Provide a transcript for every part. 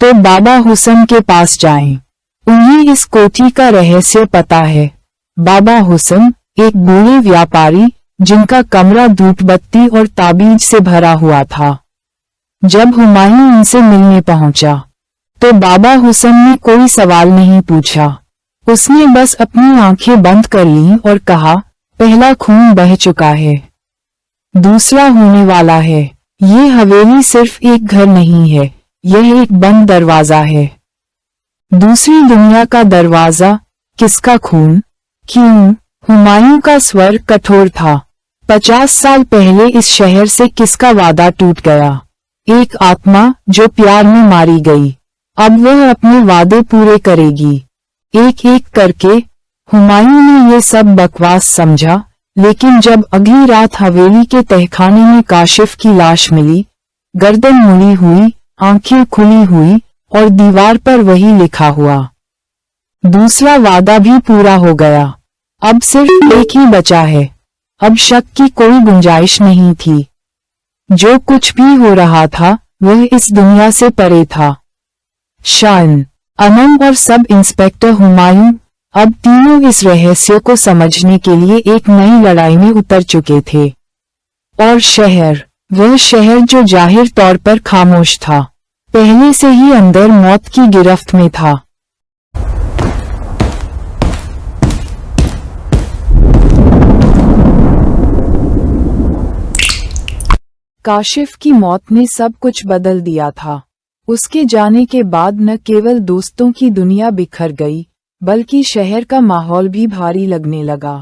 तो बाबा हुसन के पास जाएं। उन्हें इस कोठी का रहस्य पता है। बाबा हुसन एक बूढ़े व्यापारी जिनका कमरा धूपबत्ती और ताबीज से भरा हुआ था। जब हुमायूं उनसे मिलने पहुंचा तो बाबा हुसन ने कोई सवाल नहीं पूछा। उसने बस अपनी आंखें बंद कर लीं और कहा, पहला खून बह चुका है, दूसरा होने वाला है। ये हवेली सिर्फ एक घर नहीं है, यह एक बंद दरवाजा है। दूसरी दुनिया का दरवाजा। किसका खून? क्यों? हुमायूं का स्वर कठोर था। 50 साल पहले इस शहर से किसका वादा टूट गया? एक आत्मा जो प्यार में मारी गई। अब वह अपने वादे पूरे करेगी। एक एक करके। हुमायूं ने ये सब बकवास समझा, लेकिन जब अगली रात हवेली के तहखाने में काशिफ की लाश मिली, गर्दन मुड़ी हुई, आंखें खुली हुई और दीवार पर वही लिखा हुआ, दूसरा वादा भी पूरा हो गया। अब सिर्फ एक ही बचा है। अब शक की कोई गुंजाइश नहीं थी। जो कुछ भी हो रहा था वह इस दुनिया से परे था। शान, अनम और सब इंस्पेक्टर हुमायूं अब तीनों इस रहस्य को समझने के लिए एक नई लड़ाई में उतर चुके थे। और शहर, वह शहर जो जाहिर तौर पर खामोश था, पहले से ही अंदर मौत की गिरफ्त में था। काशिफ की मौत ने सब कुछ बदल दिया था। उसके जाने के बाद न केवल दोस्तों की दुनिया बिखर गई, बल्कि शहर का माहौल भी भारी लगने लगा।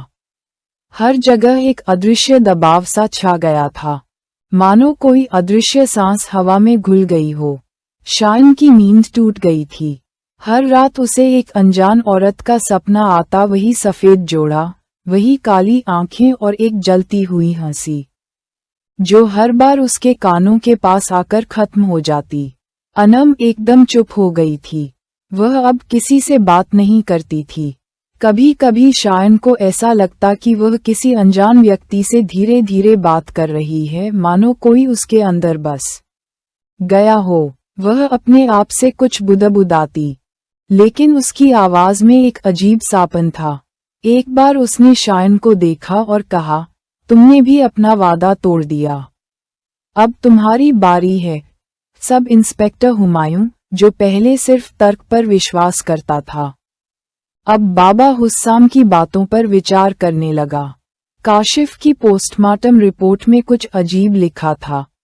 हर जगह एक अदृश्य दबाव सा छा गया था, मानो कोई अदृश्य सांस हवा में घुल गई हो। शान की नींद टूट गई थी। हर रात उसे एक अनजान औरत का सपना आता, वही सफेद जोड़ा, वही काली आंखें और एक जलती हुई हंसी, जो हर बार उसके कानों के पास आकर खत्म हो जाती। अनम एकदम चुप हो गई थी। वह अब किसी से बात नहीं करती थी। कभी कभी शायन को ऐसा लगता कि वह किसी अनजान व्यक्ति से धीरे धीरे बात कर रही है, मानो कोई उसके अंदर बस गया हो। वह अपने आप से कुछ बुदबुदाती, लेकिन उसकी आवाज में एक अजीब सापन था। एक बार उसने शायन को देखा और कहा, तुमने भी अपना वादा तोड़ दिया, अब तुम्हारी बारी है। सब इंस्पेक्टर हुमायूं, जो पहले सिर्फ तर्क पर विश्वास करता था, अब बाबा हुस्साम की बातों पर विचार करने लगा। काशिफ की पोस्टमार्टम रिपोर्ट में कुछ अजीब लिखा था।